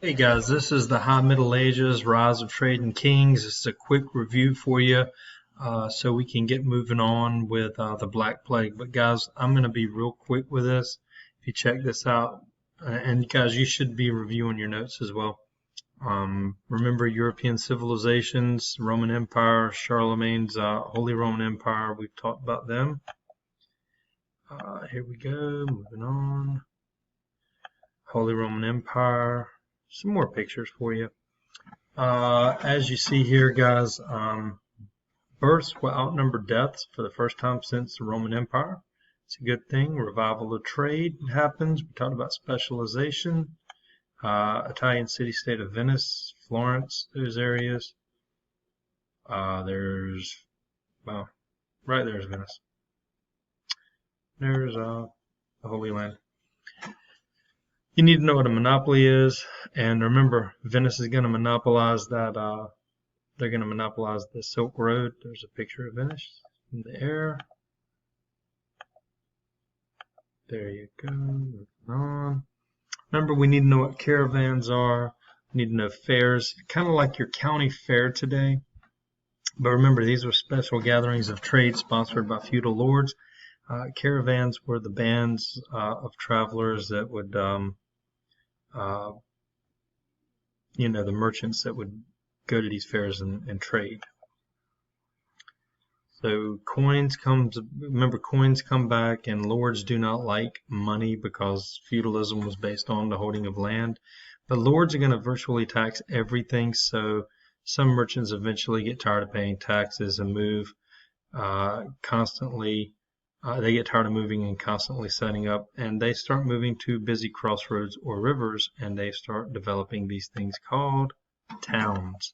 Hey guys, this is the High Middle Ages, Rise of Trading Kings. This is a quick review for you so we can get moving on with the Black Plague. But guys, I'm going to be real quick with this. If you check this out, and guys, you should be reviewing your notes as well. Remember European civilizations, Roman Empire, Charlemagne's Holy Roman Empire. We've talked about them. Here we go, moving on. Holy Roman Empire. Some more pictures for you. As you see here, guys, births will outnumber deaths for the first time since the Roman Empire. It's a good thing. Revival of trade happens. We talked about specialization. Italian city-state of Venice, Florence, those areas. Well, right there's Venice. There's the Holy Land. You need to know what a monopoly is, and remember, Venice is going to monopolize that. They're going to monopolize the Silk Road. There's a picture of Venice in the air. There you go. Moving on. Remember, we need to know what caravans are. We need to know fairs, kind of like your county fair today. But remember, these were special gatherings of trade sponsored by feudal lords. Caravans were the bands of travelers that would the merchants that would go to these fairs and trade. So coins come back, and lords do not like money because feudalism was based on the holding of land. But lords are going to virtually tax everything, so some merchants eventually get tired of paying taxes and move constantly. They get tired of moving and constantly setting up, and they start moving to busy crossroads or rivers, and they start developing these things called towns.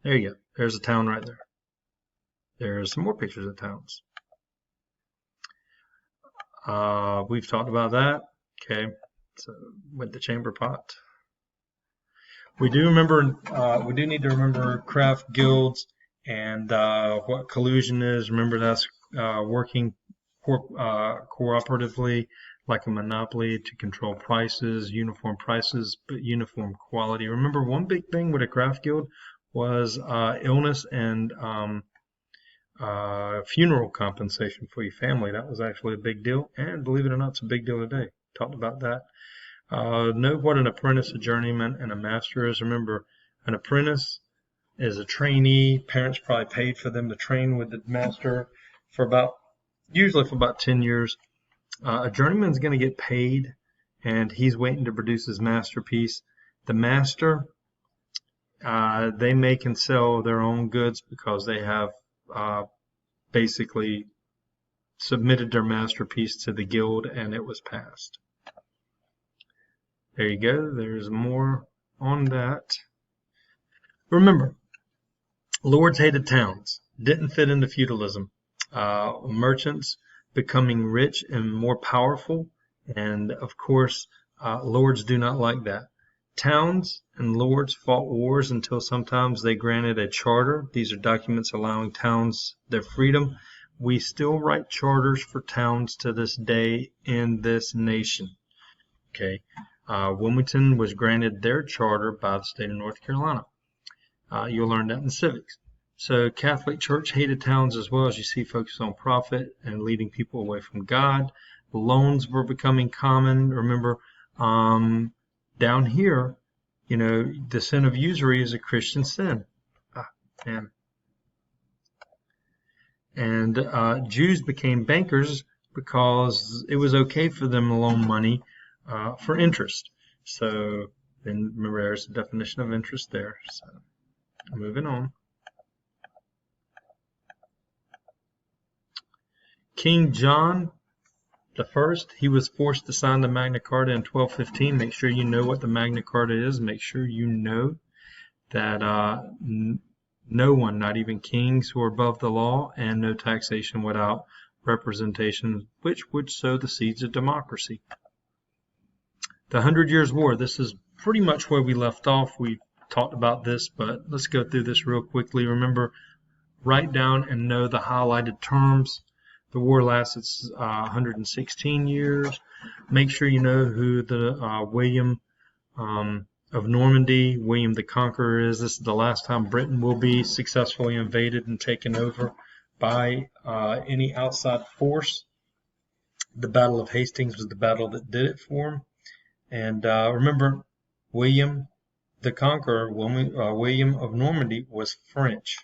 There you go. There's a town right there. There's some more pictures of towns. We've talked about that. Okay, so with the chamber pot. We do need to remember craft guilds and what collusion is. Remember, that's working cooperatively like a monopoly to control prices, but uniform quality. Remember, one big thing with a craft guild was illness and funeral compensation for your family. That was actually a big deal, and believe it or not, it's a big deal today. Talked about that. Know what an apprentice, a journeyman, and a master is. Remember, an apprentice is a trainee. Parents probably paid for them to train with the master usually for about 10 years. A journeyman's going to get paid, and he's waiting to produce his masterpiece. The master, they make and sell their own goods because they have basically submitted their masterpiece to the guild and it was passed. There you go. There's more on that. Remember, lords hated towns, didn't fit into feudalism. Merchants becoming rich and more powerful, and of course, lords do not like that. Towns and lords fought wars until sometimes they granted a charter. These are documents allowing towns their freedom. We still write charters for towns to this day in this nation. Okay, Wilmington was granted their charter by the state of North Carolina. You'll learn that in civics. So Catholic Church hated towns as well, as you see, focused on profit and leading people away from God. Loans were becoming common. Remember, down here, the sin of usury is a Christian sin. And Jews became bankers because it was okay for them to loan money for interest. So then remember, there's a definition of interest there. So moving on. King John I, he was forced to sign the Magna Carta in 1215. Make sure you know what the Magna Carta is. Make sure you know that no one, not even kings who are above the law, and no taxation without representation, which would sow the seeds of democracy. The 100 Years' War, this is pretty much where we left off. We talked about this, but let's go through this real quickly. Remember, write down and know the highlighted terms. The war lasted 116 years. Make sure you know who the William of Normandy. William the Conqueror is. This is the last time Britain will be successfully invaded and taken over by any outside force. The Battle of Hastings was the battle that did it for him. And remember, William the Conqueror, William of Normandy, was French.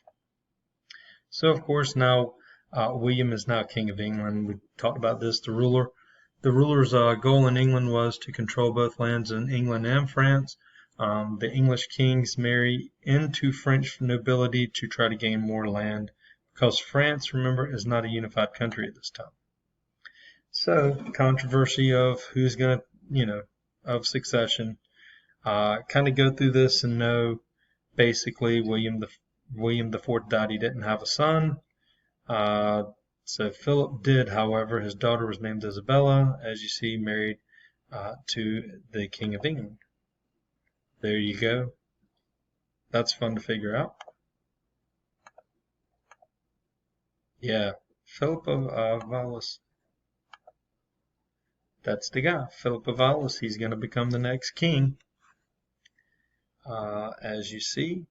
So, of course, now William is now King of England. We talked about this. The ruler's goal in England was to control both lands in England and France. The English kings marry into French nobility to try to gain more land, because France, remember, is not a unified country at this time. So, controversy of who's going to, of succession. Kind of go through this and know, basically, William IV died. He didn't have a son. So Philip did, however. His daughter was named Isabella, as you see, married to the King of England. There you go. That's fun to figure out. Yeah, Philip of Valois. That's the guy, Philip of Valois. He's going to become the next king. As you see,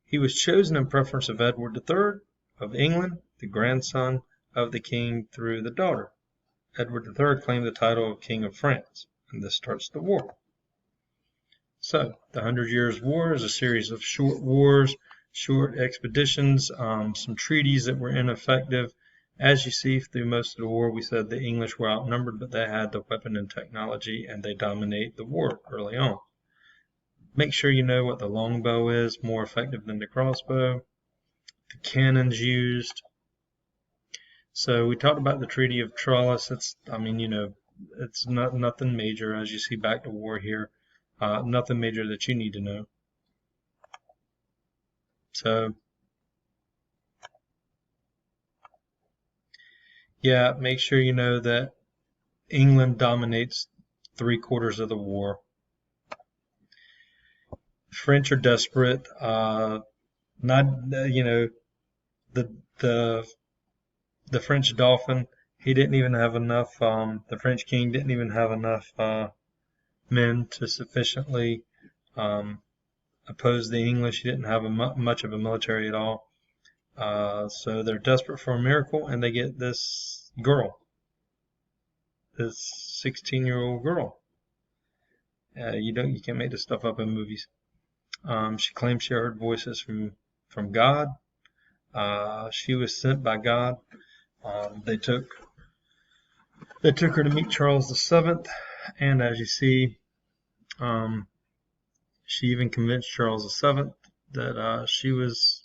he was chosen in preference of Edward III of England, the grandson of the king through the daughter. Edward III claimed the title of King of France, and this starts the war. So, the 100 Years' War is a series of short wars, short expeditions, some treaties that were ineffective. As you see, through most of the war, we said the English were outnumbered, but they had the weapon and technology, and they dominate the war early on. Make sure you know what the longbow is, more effective than the crossbow. The cannons used. So we talked about the Treaty of Tralles. It's not nothing major, as you see. Back to war here. Nothing major that you need to know. So, yeah, make sure you know that England dominates 3/4 of the war. French are desperate. The French Dauphin, he didn't even have enough. The French king didn't even have enough men to sufficiently oppose the English. He didn't have much of a military at all. So they're desperate for a miracle, and they get this girl, this 16-year-old girl. You can't make this stuff up in movies. She claims she heard voices from God. She was sent by God. They took her to meet Charles VII, and as you see, she even convinced Charles VII that she was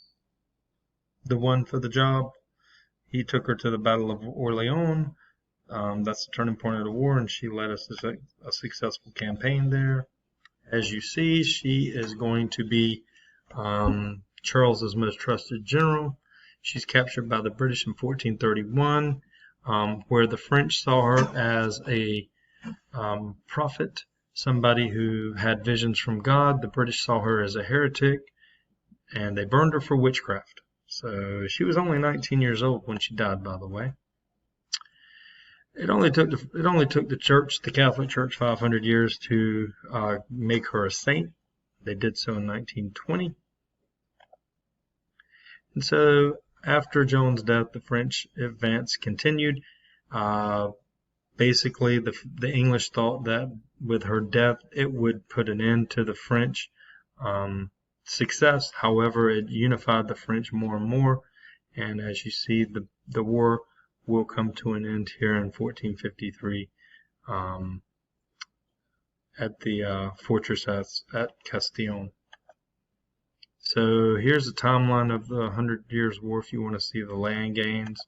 the one for the job. He took her to the Battle of Orleans. That's the turning point of the war, and she led us a successful campaign there. As you see, she is going to be Charles's most trusted general. She's captured by the British in 1431, where the French saw her as a prophet, somebody who had visions from God. The British saw her as a heretic, and they burned her for witchcraft. So she was only 19 years old when she died, by the way. It only took the church, the Catholic Church, 500 years to make her a saint. They did so in 1920. And so after Joan's death, the French advance continued. Basically, the English thought that with her death, it would put an end to the French success. However, it unified the French more and more. And as you see, the war will come to an end here in 1453 at the fortress at Castillon. So here's a timeline of the 100 Years' War if you want to see the land gains.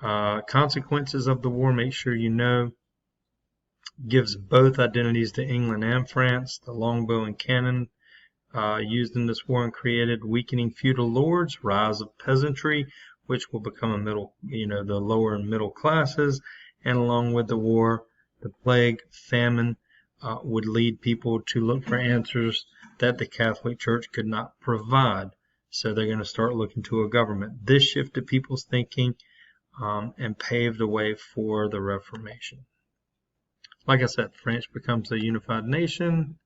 Consequences of the war, make sure you know, gives both identities to England and France. The longbow and cannon used in this war and created weakening feudal lords, rise of peasantry, which will become the lower and middle classes, and along with the war, the plague, famine would lead people to look for answers that the Catholic Church could not provide. So they're going to start looking to a government. This shifted people's thinking and paved the way for the Reformation. like I said, France becomes a unified nation.